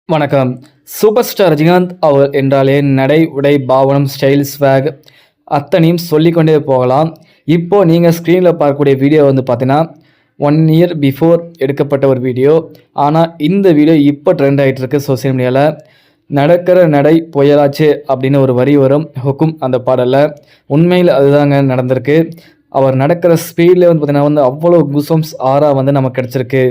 வணக்கம். Super star Rajinikanth அவர் என்றாலே நடை, உடை, பாவனம், ஸ்டைல், ஸ்வாக் அத்தனையும் சொல்லிக்கொண்டே போகலாம். இப்போ நீங்கள் ஸ்க்ரீனில் பார்க்கக்கூடிய வீடியோ வந்து பார்த்தீங்கன்னா 1 இயர் பிஃபோர் எடுக்கப்பட்ட ஒரு வீடியோ. ஆனால் இந்த வீடியோ இப்போ ட்ரெண்ட் ஆகிட்டு இருக்கு சோசியல் மீடியாவில். நடக்கிற நடை புயலாச்சு அப்படின்னு ஒரு வரி வரும் ஹுக்கும் அந்த பாடலில். உண்மையில் அதுதாங்க நடந்திருக்கு. அவர் நடக்கிற ஸ்பீடில் வந்து பார்த்தீங்கன்னா வந்து அவ்வளோ குசம்ஸ் ஆறா வந்து நமக்கு கிடச்சிருக்கு.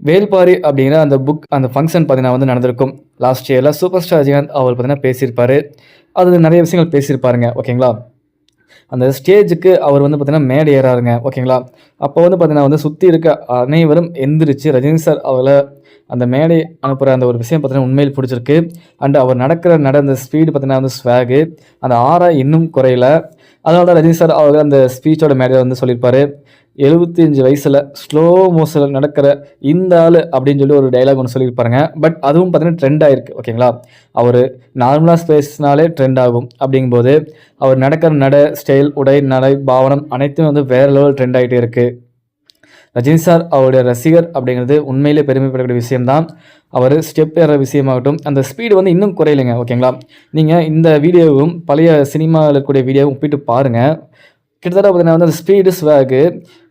வேல்பாரி அப்படிங்கிற அந்த புக் அந்த ஃபங்க்ஷன் பார்த்தீங்கன்னா வந்து நடந்திருக்கும் லாஸ்ட் இயரில். சூப்பர் ஸ்டார் ரஜினிகாந்த் அவர் பார்த்தீங்கன்னா பேசியிருப்பார். அது நிறைய விஷயங்கள் பேசியிருப்பாருங்க. ஓகேங்களா? அந்த ஸ்டேஜுக்கு அவர் வந்து பார்த்தீங்கன்னா மேடை ஏறாருங்க. ஓகேங்களா? அப்போ வந்து பார்த்தீங்கன்னா வந்து சுற்றி இருக்க அனைவரும் எந்திரிச்சு ரஜினி சார் அவளை அந்த மேடை அனுப்புகிற அந்த ஒரு விஷயம் பார்த்தீங்கன்னா உண்மையில் பிடிச்சிருக்கு. அண்ட் அவர் நடந்த ஸ்பீடு பார்த்தீங்கன்னா வந்து ஸ்வாகு அந்த ஆறா இன்னும் குறையல. அதனால தான் ரஜினி சார் அவர் அந்த ஸ்பீச்சோட மேடையில் வந்து சொல்லியிருப்பார், 75 வயசில் ஸ்லோ மோஷனில் நடக்கிற இந்த ஆள் அப்படின்னு சொல்லி ஒரு டைலாக் ஒன்று சொல்லியிருப்பாருங்க. பட் அதுவும் பார்த்தீங்கன்னா ட்ரெண்ட் ஆகிருக்கு. ஓகேங்களா? அவர் நார்மலாக பேசினாலே ட்ரெண்ட் ஆகும். அப்படிங்கும்போது அவர் நடக்கிற ஸ்டைல், உடை, நடை, பாவனம் அனைத்தும் வந்து வேறு லெவல் ட்ரெண்ட் ஆகிட்டே இருக்குது. ரஜினி சார் அவருடைய ரசிகர் அப்படிங்கிறது உண்மையிலே பெருமைப்படக்கூடிய விஷயம்தான். அவர் ஸ்டெப் ஏற விஷயமாகட்டும், அந்த ஸ்பீடு வந்து இன்னும் குறையலைங்க. ஓகேங்களா? நீங்கள் இந்த வீடியோவும் பழைய சினிமாவில் இருக்கக்கூடிய வீடியோவும் ஒப்பிட்டு பாருங்கள். கிட்டத்தட்ட பார்த்தீங்கன்னா வந்து அந்த ஸ்பீடு ஸ்வாகு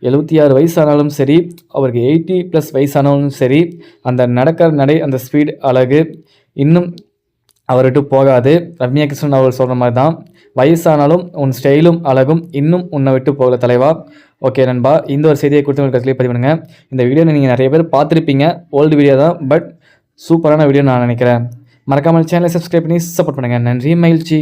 76 வயசானாலும் சரி, அவருக்கு 80+ வயசானாலும் சரி, அந்த நடக்கிற நடை அந்த ஸ்பீடு அழகு இன்னும் அவர்கிட்ட போகாது. ரம்யா கிருஷ்ணன் அவர் சொல்கிற மாதிரி தான், வயசானாலும் உன் ஸ்டைலும் அழகும் இன்னும் உன்னை விட்டு போகல தலைவா. ஓகே நண்பா, இந்த ஒரு செய்தியை குறித்து உங்களுக்கு கருத்துக்களை பதிவு பண்ணுங்கள். இந்த வீடியோ நீங்கள் நிறைய பேர் பார்த்துருப்பீங்க, ஓல்டு வீடியோ தான், பட் சூப்பரான வீடியோ நான் நினைக்கிறேன். மறக்காமல் சேனலை சப்ஸ்கிரைப் பண்ணி சப்போர்ட் பண்ணுங்கள். நன்றி, மகிழ்ச்சி.